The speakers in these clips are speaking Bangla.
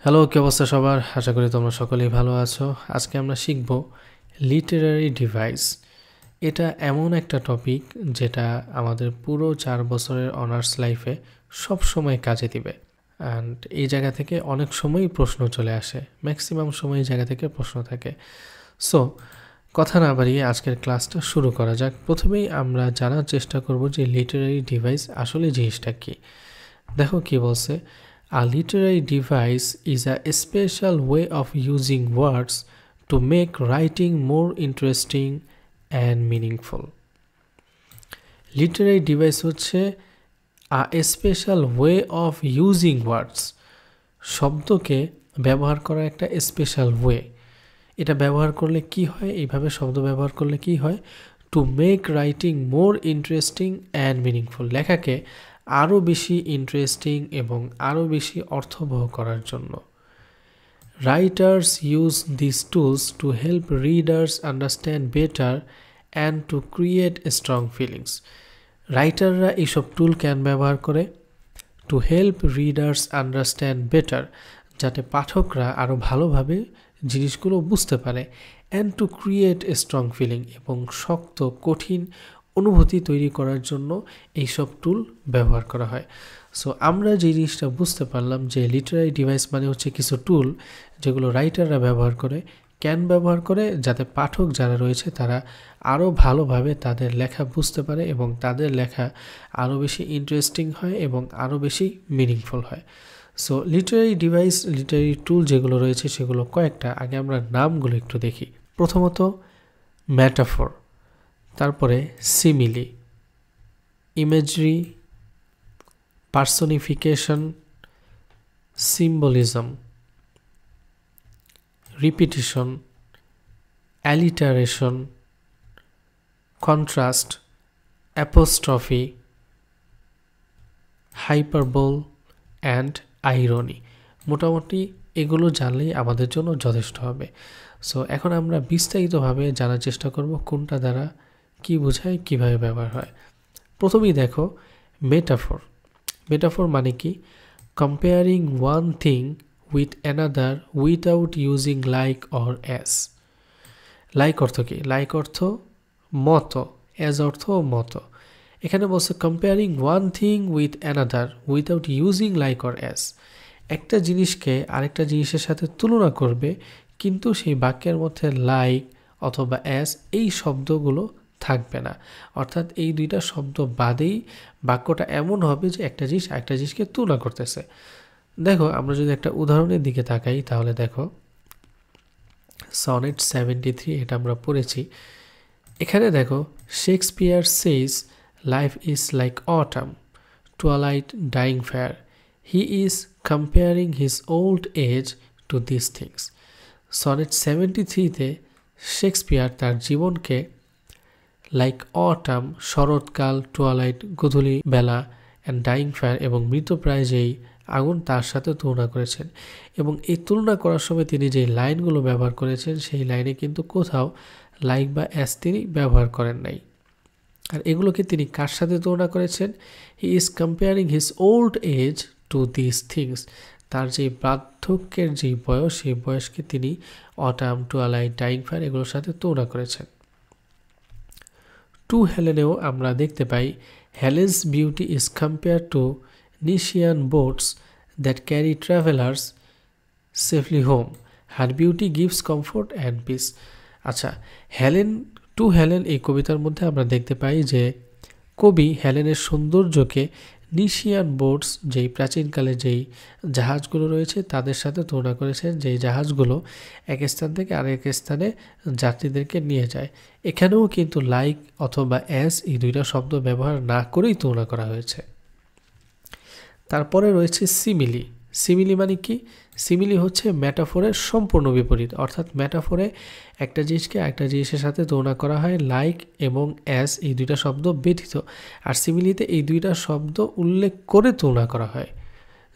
হ্যালো, কি অবস্থা সবার? আশা করি তোমরা সকলেই ভালো আছো। আজকে আমরা শিখব লিটারারি ডিভাইস। এটা এমন একটা টপিক যেটা আমাদের পুরো 4 বছরের অনার্স লাইফে সব সময় কাজে দিবে। অ্যান্ড এই জায়গা থেকে অনেক সময়ই প্রশ্ন চলে আসে, ম্যাক্সিমাম সময় এই জায়গা থেকে প্রশ্ন থাকে। সো কথা না বাড়িয়ে আজকের ক্লাসটা শুরু করা যাক। প্রথমেই আমরা জানার চেষ্টা করব যে লিটারারি ডিভাইস আসলে জিনিসটা কী। দেখো কি বলছে, a literary device is a special way of using words to make writing more interesting and meaningful. Literary device হচ্ছে a special way of using words, শব্দকে ব্যবহার করা একটা স্পেশাল ওয়ে। এটা ব্যবহার করলে কি হয়, এইভাবে শব্দ ব্যবহার করলে কি হয়, to make writing more interesting and meaningful, লেখাকে আরও বেশি ইন্টারেস্টিং এবং আরও বেশি অর্থবহ করার জন্য। Writers use this tools to help readers understand better and to create strong feelings. রাইটাররা এইসব টুল কেন ব্যবহার করে? To help readers understand better, যাতে পাঠকরা আরও ভালোভাবে জিনিসগুলো বুঝতে পারে, and to create a strong feeling, এবং শক্ত কঠিন অনুভূতি তৈরি করার জন্য এইসব টুল ব্যবহার করা হয়। সো আমরা যে জিনিসটা বুঝতে পারলাম যে লিটারারি ডিভাইস মানে হচ্ছে কিছু টুল যেগুলো রাইটাররা ব্যবহার করে। কেন ব্যবহার করে? যাতে পাঠক যারা রয়েছে তারা আরও ভালোভাবে তাদের লেখা বুঝতে পারে এবং তাদের লেখা আরও বেশি ইন্টারেস্টিং হয় এবং আরও বেশি মিনিংফুল হয়। সো লিটারারি ডিভাইস, লিটারারি টুল যেগুলো রয়েছে সেগুলো কয়েকটা। আগে আমরা নামগুলো একটু দেখি। প্রথমত ম্যাটাফর, তারপরে simile, ইমেজরি, personification, symbolism, repetition, alliteration, contrast, apostrophe, hyperbole and irony. মোটামুটি এগুলো জানলেই আমাদের জন্য যথেষ্ট হবে। সো এখন আমরা বিস্তারিতভাবে জানার চেষ্টা করব কোনটা দ্বারা কি বোঝায়, কিভাবে ব্যবহার হয়। প্রথমেই দেখো মেটাফর। মেটাফর মানে কি? Comparing one thing with another without using like or as. Like অর্থ কি? লাইক অর্থ মতো, অ্যাজ অর্থ মতো। এখানে বলছে comparing one thing with another without using like or as. একটা জিনিসকে আরেকটা জিনিসের সাথে তুলনা করবে, কিন্তু সেই বাক্যের মধ্যে লাইক অথবা অ্যাজ এই শব্দগুলো থাকবে না। অর্থাৎ এই দুইটা শব্দ বাদেই বাক্যটা এমন হবে যে একটা জিনিস একটা জিনিসকে তুলনা করতেছে। দেখো আমরা যদি একটা উদাহরণের দিকে তাকাই তাহলে দেখো সনেট 73, এটা আমরা পড়েছি। এখানে দেখো Shakespeare says life is like autumn, twilight, dying fire. He is comparing his old age to this things. Sonnet 73-তে শেক্সপিয়ার তার জীবনকে লাইক অটাম, শরৎকাল, টুয়ালাইট, গোধূলি বেলা, অ্যান্ড ডাইং ফায়ার, এবং মৃতপ্রায় যেই আগুন তার সাথে তুলনা করেছেন। এবং এই তুলনা করার সময় তিনি যে লাইনগুলো ব্যবহার করেছেন সেই লাইনে কিন্তু কোথাও লাইক বা অ্যাজ তিনি ব্যবহার করেন নাই। আর এগুলোকে তিনি কার সাথে তুলনা করেছেন? He is comparing his old age to this things. তার যে বার্ধক্যের যে বয়স, সেই বয়সকে তিনি অটাম, টুয়ালাইট, ডাইং ফায়ার এগুলোর সাথে তুলনা করেছেন। টু হেলেনেও আমরা দেখতে পাই Helen's beauty is compare to Nicean boats that carry travellers safely home, her beauty gives comfort and peace. আচ্ছা, হেলেন, টু হেলেন এই কবিতার মধ্যে আমরা দেখতে পাই যে কবি হেলেনের সৌন্দর্যকে নিশিয়ান বোটস, যেই প্রাচীনকালে যেই জাহাজগুলো রয়েছে তাদের সাথে তুলনা করেছেন, যেই জাহাজগুলো এক স্থান থেকে আরেক স্থানে যাত্রীদেরকে নিয়ে যায়। এখানেও কিন্তু লাইক অথবা অ্যাজ এই দুইটা শব্দ ব্যবহার না করেই তুলনা করা হয়েছে। তারপরে রয়েছে সিমিলি। সিমিলি মানে কি? সিমিলি হচ্ছে ম্যাটাফোরের সম্পূর্ণ বিপরীত। অর্থাৎ ম্যাটাফোরে একটা জিনিসকে একটা জিনিসের সাথে তুলনা করা হয় লাইক এবং অ্যাজ এই দুইটা শব্দ ব্যতীত, আর সিমিলিতে এই দুইটা শব্দ উল্লেখ করে তুলনা করা হয়।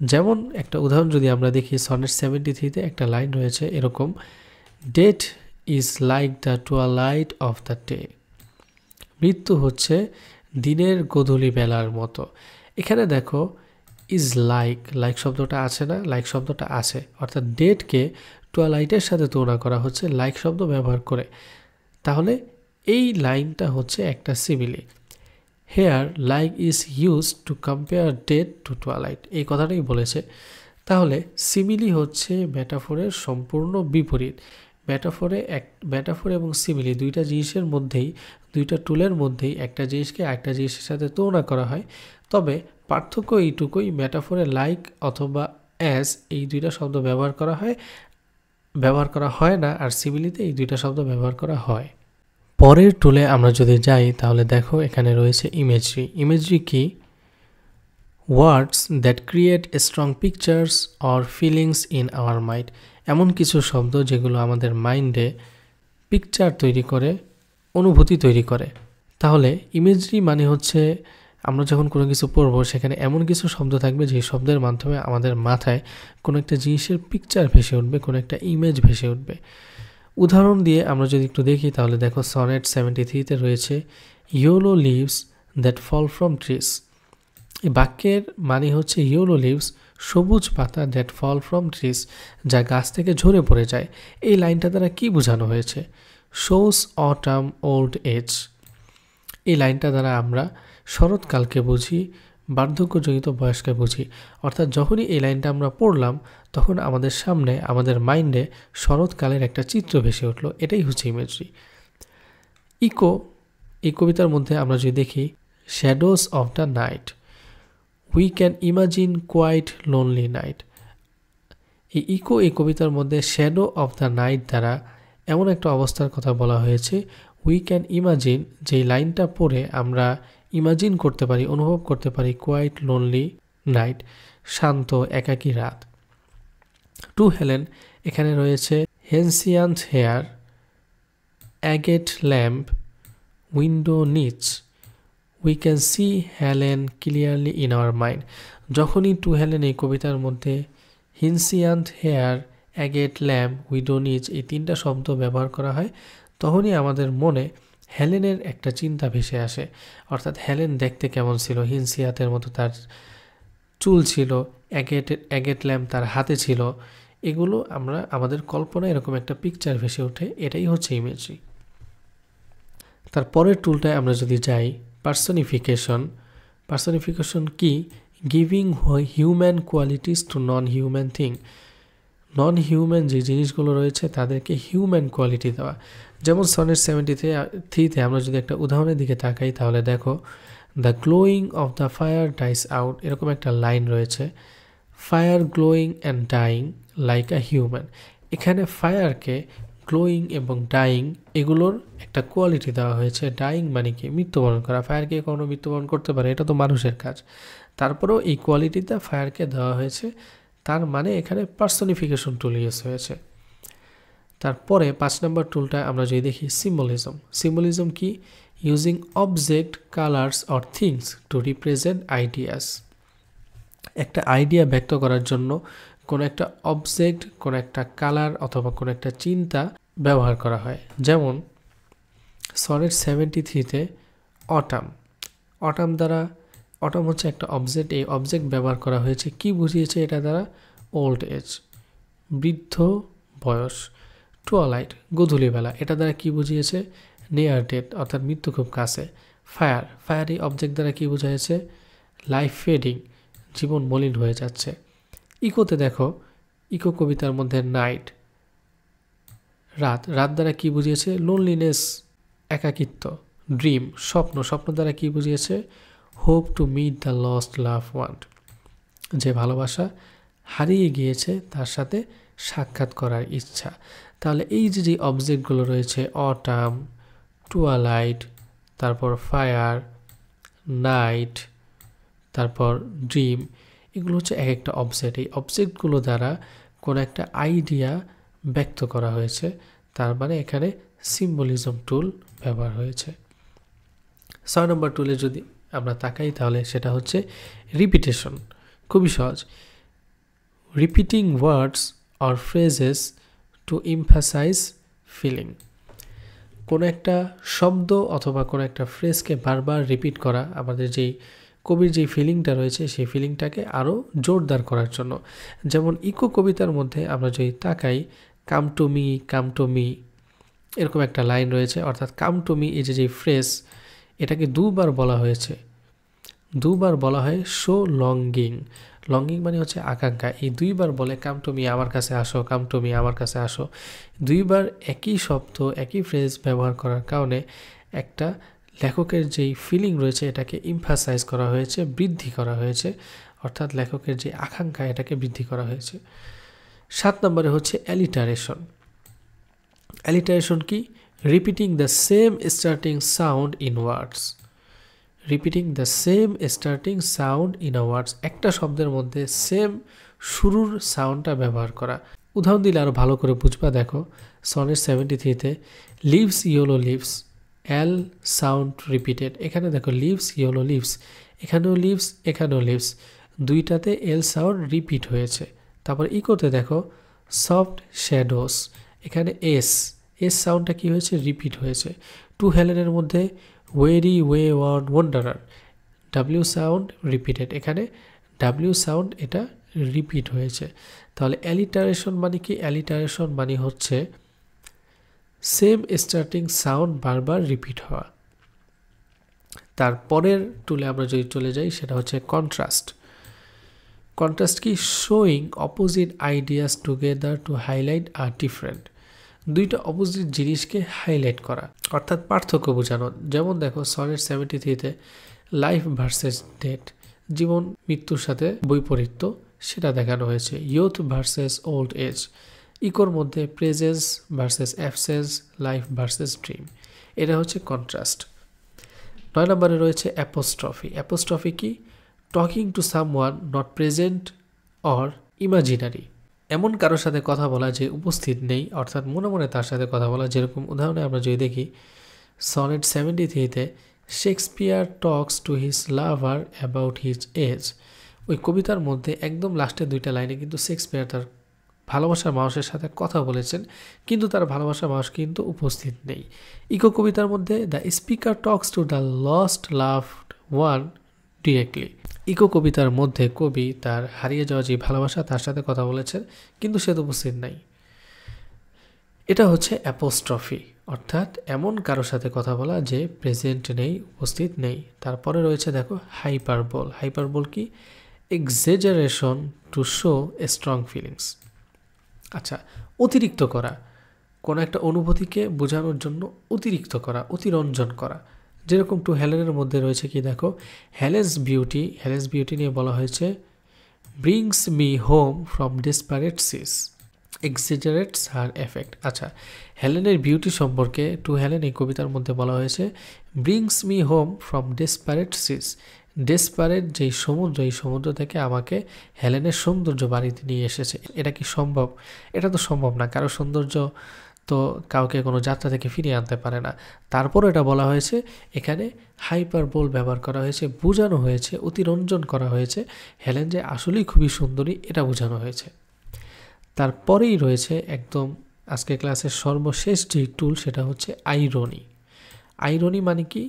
যেমন একটা উদাহরণ যদি আমরা দেখি, সনেট 73-তে একটা লাইন রয়েছে এরকম, death is like the twilight of the day. মৃত্যু হচ্ছে দিনের গোধূলি বেলার মতো। এখানে দেখো ইজ লাইক, লাইক শব্দটা আছে না, লাইক শব্দটা আছে, অর্থাৎ ডেটকে টুয়ালাইটের সাথে তুলনা করা হচ্ছে লাইক শব্দ ব্যবহার করে। তাহলে এই লাইনটা হচ্ছে একটা simile. Here like is use to compare death to twilight, এই কথাটাই বলেছে। তাহলে সিমিলি হচ্ছে মেটাফোরের সম্পূর্ণ বিপরীত। মেটাফোর এবং সিমিলি দুইটা জিনিসের মধ্যেই, দুইটা টুলের মধ্যেই একটা জিনিসকে আরেকটা জিনিসের সাথে তুলনা করা হয়। তবে পার্থক্য এইটুকুই, মেটাফোরে লাইক অথবা অ্যাজ এই দুইটা শব্দ ব্যবহার করা হয় না, আর সিমিলিতে এই দুইটা শব্দ ব্যবহার করা হয়। পরের টুলে আমরা যদি যাই তাহলে দেখো এখানে রয়েছে ইমেজরি। ইমেজরি কি? Words that create strong pictures or feelings in our mind, এমন কিছু শব্দ যেগুলো আমাদের মাইন্ডে পিকচার তৈরি করে, অনুভূতি তৈরি করে। তাহলে ইমেজরি মানে হচ্ছে আমরা যখন কোনো কিছু পড়ব সেখানে এমন কিছু শব্দ থাকবে যে শব্দের মাধ্যমে আমাদের মাথায় কোনো একটা জিনিসের পিকচার ভেসে উঠবে, কোনো একটা ইমেজ ভেসে উঠবে। উদাহরণ দিয়ে আমরা যদি একটু দেখি তাহলে দেখো সনেট 73-তে রয়েছে yellow leaves that fall from trees. এই বাক্যের মানে হচ্ছে ইয়েলো লিভস, সবুজ পাতা, দ্যাট ফল ফ্রম ট্রিস, যা গাছ থেকে ঝরে পড়ে যায়। এই লাইনটা দ্বারা কি বোঝানো হয়েছে? Shows autumn old age. এই লাইনটা দ্বারা আমরা শরৎকালকে বুঝি, বার্ধক্যজনিত বয়সকে বুঝি। অর্থাৎ যখনই এই লাইনটা আমরা পড়লাম তখন আমাদের সামনে, আমাদের মাইন্ডে শরৎকালের একটা চিত্র ভেসে উঠলো। এটাই হচ্ছে ইমেজরি। ইকো, এই কবিতার মধ্যে আমরা যদি দেখি shadows of the night, we can imagine quite lonely night. এই ইকো, এই কবিতার মধ্যে শ্যাডো অফ দ্য নাইট দ্বারা এমন একটা অবস্থার কথা বলা হয়েছে, উই ক্যান ইমাজিন, যেই লাইনটা পড়ে আমরা ইমাজিন করতে পারি, অনুভব করতে পারি কোয়াইট লোনলি নাইট, শান্ত একাকী রাত। টু হেলেন, এখানে রয়েছে হেনসিয়ান্ট হেয়ার, অ্যাগেট ল্যাম্প, উইন্ডো নিচ, we can see Helen clearly in our mind. যখনই টু হেলেন এই কবিতার মধ্যে হিনসিয়ান্ট হেয়ার, অ্যাগেট ল্যাম্প, উইন্ডো নিচ এই তিনটা শব্দ ব্যবহার করা হয় তখনই আমাদের মনে হেলেনের একটা চিন্তা ভেসে আসে। অর্থাৎ হেলেন দেখতে কেমন ছিল, হিনসিয়াতের মতো তার চুল ছিল, অ্যাগেট ল্যাম্প তার হাতে ছিল, এগুলো আমরা আমাদের কল্পনায় এরকম একটা পিকচার ভেসে ওঠে। এটাই হচ্ছে ইমেজরি। তার পরের টুলটায় আমরা যদি যাই, পার্সনিফিকেশন। পার্সনিফিকেশন কি? Giving human qualities to non human thing. Non human যে জিনিসগুলো রয়েছে তাদেরকে হিউম্যান কোয়ালিটি দেওয়া। যেমন সনেট 73-তে আমরা যদি একটা উদাহরণের দিকে তাকাই তাহলে দেখো the glowing of the fire dies out, এরকম একটা লাইন রয়েছে, fire glowing and dying like a human. এখানে ফায়ারকে গ্লোয়িং এবং ডাইং এগুলোর একটা কোয়ালিটি দেওয়া হয়েছে। ডাইং মানে কি? মৃত্যুবরণ করা। ফায়ারকে কখনো মৃত্যুবরণ করতে পারে, এটা তো মানুষের কাজ। তারপরেও এই কোয়ালিটিটা ফায়ারকে দেওয়া হয়েছে, তার মানে এখানে পার্সনিফিকেশন টুল ইউজ হয়েছে। তারপরে 5 নম্বর টুলটা আমরা যদি দেখি সিম্বলিজম। সিম্বলিজম কি? Using object, colours or things to represent ideas. একটা আইডিয়া ব্যক্ত করার জন্য কোনো একটা অবজেক্ট, কোনো একটা কালার অথবা কোনো একটা চিন্তা ব্যবহার করা হয়। যেমন সনেট 73-তে অটাম। অটাম হচ্ছে একটা অবজেক্ট, এই অবজেক্ট ব্যবহার করা হয়েছে। কি বুঝিয়েছে এটা দ্বারা? ওল্ড এজ, বৃদ্ধ বয়স। টুয়ালাইট, গধূলিবেলা, এটা দ্বারা কি বুঝিয়েছে? নিয়ার ডেথ, অর্থাৎ মৃত্যু খুব কাছে। ফায়ার এই অবজেক্ট দ্বারা কি বোঝাচ্ছে? লাইফ ফেডিং, জীবন মলিন হয়ে যাচ্ছে। ইকোতে দেখো, ইকো কবিতার মধ্যে নাইট, রাত দ্বারা কি বুঝিয়েছে? লোনলিনেস, একাকিত্ব। ড্রিম, স্বপ্ন দ্বারা কি বুঝিয়েছে? Hope to meet the lost love one, যে ভালোবাসা হারিয়ে গিয়েছে তার সাথে সাক্ষাৎ করার ইচ্ছা। তাহলে এই যে অবজেক্টগুলো রয়েছে, অটাম, টুয়ালাইট, তারপর ফায়ার, নাইট, তারপর ড্রিম, এগুলো হচ্ছে এক একটা অবজেক্ট। এই অবজেক্টগুলো দ্বারা কোনো একটা আইডিয়া ব্যক্ত করা হয়েছে, তার মানে এখানে সিম্বলিজম টুল ব্যবহার হয়েছে। 6 নম্বর টুলে যদি আমরা তাকাই তাহলে সেটা হচ্ছে রিপিটেশন। খুবই সহজ। Repeating words or phrases to emphasize feeling. কোনো একটা শব্দ অথবা কোনো একটা ফ্রেজকে বারবার রিপিট করা, আমাদের যেই কবির যে ফিলিংটা রয়েছে সেই ফিলিংটাকে আরও জোরদার করার জন্য। যেমন ইকো কবিতার মধ্যে আমরা যদি তাকাই, কাম টু মি এরকম একটা লাইন রয়েছে, অর্থাৎ কাম টু মি এই যে ফ্রেজ, এটাকে দুবার বলা হয়েছে, দুবার বলা হয় শো লঙ্গিং। লঙ্গিং মানে হচ্ছে আকাঙ্ক্ষা। এই দুইবার বলে কাম টু মি, আমার কাছে আসো, কাম টু মি, আমার কাছে আসো। দুইবার একই শব্দ একই ফ্রেজ ব্যবহার করার কারণে একটা লেখকের যেই ফিলিং রয়েছে এটাকে ইমফাসাইজ করা হয়েছে, বৃদ্ধি করা হয়েছে, অর্থাৎ লেখকের যে আকাঙ্ক্ষা এটাকে বৃদ্ধি করা হয়েছে। 7 নম্বরে হচ্ছে অ্যালিটারেশন। অ্যালিটারেশন কি? Repeating the same starting sound in words. Repeating the same starting sound in a words, একটা শব্দের মধ্যে সেম শুরুর সাউন্ডটা ব্যবহার করা। উদাহরণ দিলে আরও ভালো করে বুঝবা। দেখো সনেট 73-তে leaves yellow leaves, L sound repeated. এখানে দেখো লিভস ইয়েলো লিভস, এখানেও লিভস, এখানেও লিভস, দুইটাতে এল সাউন্ড রিপিট হয়েছে। তারপর ইকোতে দেখো সফট শ্যাডোস, এখানে এস সাউন্ডটা কি হয়েছে? রিপিট হয়েছে। টু হেলেনের মধ্যে weary way worn wanderer, W sound repeated, এখানে ডাব্লিউ সাউন্ড এটা রিপিট হয়েছে। তাহলে অ্যালিটারেশন মানে কি? অ্যালিটারেশন মানে হচ্ছে সেম স্টার্টিং সাউন্ড বারবার রিপিট হওয়া। তারপরের টুলে আমরা যদি চলে যাই সেটা হচ্ছে কন্ট্রাস্ট। কন্ট্রাস্ট কি? Showing opposite ideas together to highlight আর ডিফারেন্ট। দুইটা অপোজিট জিনিসকে হাইলাইট করা, অর্থাৎ পার্থক্য বোঝানো। যেমন দেখো সনেট 73-তে লাইফ ভার্সেস ডেথ, জীবন মৃত্যুর সাথে বৈপরীত্য সেটা দেখানো হয়েছে। ইয়ুথ ভার্সেস ওল্ড এজ, ইকোর মধ্যে presence versus absence, life versus dream, এটা হচ্ছে কন্ট্রাস্ট। 9 নম্বরে রয়েছে অ্যাপোস্ট্রফি। অ্যাপোস্ট্রফি কি? Talking to someone not present or imaginary, এমন কারোর সাথে কথা বলা যে উপস্থিত নেই, অর্থাৎ মনে মনে তার সাথে কথা বলা। যেরকম উদাহরণে আমরা যদি দেখি সনেট 73-তে Shakespeare talks to his lover about his age. ওই কবিতার মধ্যে একদম লাস্টের দুইটা লাইনে কিন্তু শেক্সপিয়ার তার ভালোবাসার মানুষের সাথে কথা বলেছেন, কিন্তু তার ভালোবাসার মানুষ কিন্তু উপস্থিত নেই। ইকো কবিতার মধ্যে the speaker talks to the lost loved one directly. Echo কবিতার মধ্যে কবি তার হারিয়ে যাওয়া যে ভালোবাসা তার সাথে কথা বলেছেন, কিন্তু সে তো উপস্থিত নাই। এটা হচ্ছে অ্যাপোস্ট্রফি, অর্থাৎ এমন কারোর সাথে কথা বলা যে প্রেজেন্ট নেই, উপস্থিত নেই। তারপরে রয়েছে দেখো হাইপারবোল। হাইপারবোল কি? Exaggeration to show a strong feelings. আচ্ছা, অতিরিক্ত করা, কোনো একটা অনুভূতিকে বোঝানোর জন্য অতিরিক্ত করা, অতিরঞ্জন করা। যেরকম টু হেলেনের মধ্যে রয়েছে কি? দেখো হেলেন্স বিউটি, হেলেন্স বিউটি নিয়ে বলা হয়েছে brings me home from desperate seas, exaggerates her effect. আচ্ছা, হেলেনের বিউটি সম্পর্কে টু হেলেন এই কবিতার মধ্যে বলা হয়েছে brings me home from desperate seas, desperate যেই সমুদ্র, এই সমুদ্র থেকে আমাকে হেলেনের সৌন্দর্য বাড়িতে নিয়ে এসেছে। এটা কি সম্ভব? এটা তো সম্ভব না, কারো সৌন্দর্য তো কাউকে কোনো যাত্রা থেকে ফিরিয়ে আনতে পারে না। তারপর এটা বলা হয়েছে এখানে হাইপারবোল ব্যবহার করা হয়েছে, বোঝানো হয়েছে, অতিরঞ্জন করা হয়েছে হেলেন যে আসলেই খুবই সুন্দরী, এটা বোঝানো হয়েছে। তারপরেই রয়েছে একদম আজকে ক্লাসের সর্বশেষ যেই টুল সেটা হচ্ছে আইরনি। আইরনি মানে কি?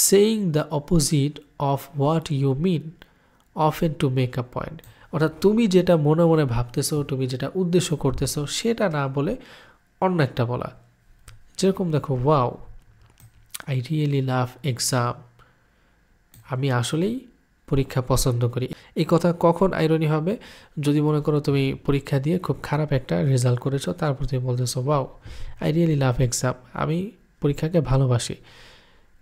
Saying the opposite of what you mean often to make a point, অর্থাৎ তুমি যেটা মনে মনে ভাবতেছো, তুমি যেটা উদ্দেশ্য করতেছো সেটা না বলে অন্য একটা বলা। যেরকম দেখো wow I really love exam, আমি আসলেই পরীক্ষা পছন্দ করি। এই কথা কখন আইরনি হবে? যদি মনে করো তুমি পরীক্ষা দিয়ে খুব খারাপ একটা রেজাল্ট করেছো, তারপর তুমি বলতেছো wow I really love exam, আমি পরীক্ষাকে ভালোবাসি।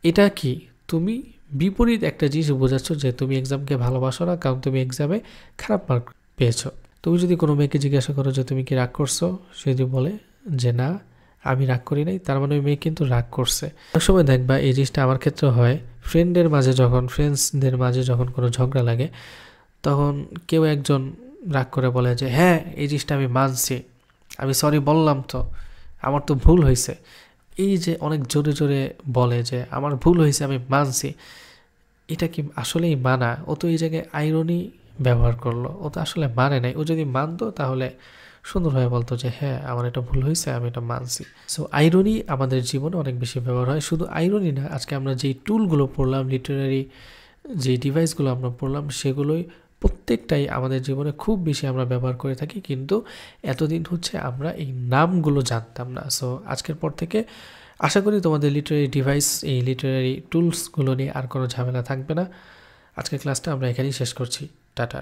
এটা কি? তুমি বিপরীত একটা জিনিস বোঝাচ্ছ যে তুমি এক্সামকে ভালোবাসো না, কারণ তুমি এক্সামে খারাপ মার্ক পেয়েছো। তুমি যদি কোনো মেয়েকে জিজ্ঞাসা করো যে তুমি কি রাগ করছো, সে যদি বলে যে না আমি রাগ করি নাই, তার মানে ওই মেয়ে কিন্তু রাগ করছে। অনেক সময় দেখবা এই জিনিসটা আমার ক্ষেত্রে হয়, ফ্রেন্ডসদের মাঝে যখন কোনো ঝগড়া লাগে, তখন কেউ একজন রাগ করে বলে যে হ্যাঁ এই জিনিসটা আমি মানছি, আমি সরি বললাম, তো আমার তো ভুল হয়েছে। এই যে অনেক জোরে জোরে বলে যে আমার ভুল হয়েছে আমি মানছি, এটা কি আসলেই মানা? ও তো এই জায়গায় আইরনি ব্যবহার করলো, ও তো আসলে মানে নাই। ও যদি মানতো তাহলে সুন্দরভাবে বলতো যে হ্যাঁ আমার এটা ভুল হয়েছে, আমি এটা মানছি। সো আইরনি আমাদের জীবনে অনেক বেশি ব্যবহার হয়। শুধু আইরনি না, আজকে আমরা যেই টুলগুলো পড়লাম, লিটারারি যে ডিভাইসগুলো আমরা পড়লাম সেগুলোই প্রত্যেকটাই আমাদের জীবনে খুব বেশি আমরা ব্যবহার করে থাকি, কিন্তু এতদিন হচ্ছে আমরা এই নামগুলো জানতাম না। সো আজকের পর থেকে আশা করি তোমাদের লিটারারি ডিভাইস, এই লিটারারি টুলসগুলো নিয়ে আর কোনো ঝামেলা থাকবে না। আজকের ক্লাসটা আমরা এখানেই শেষ করছি। টাটা।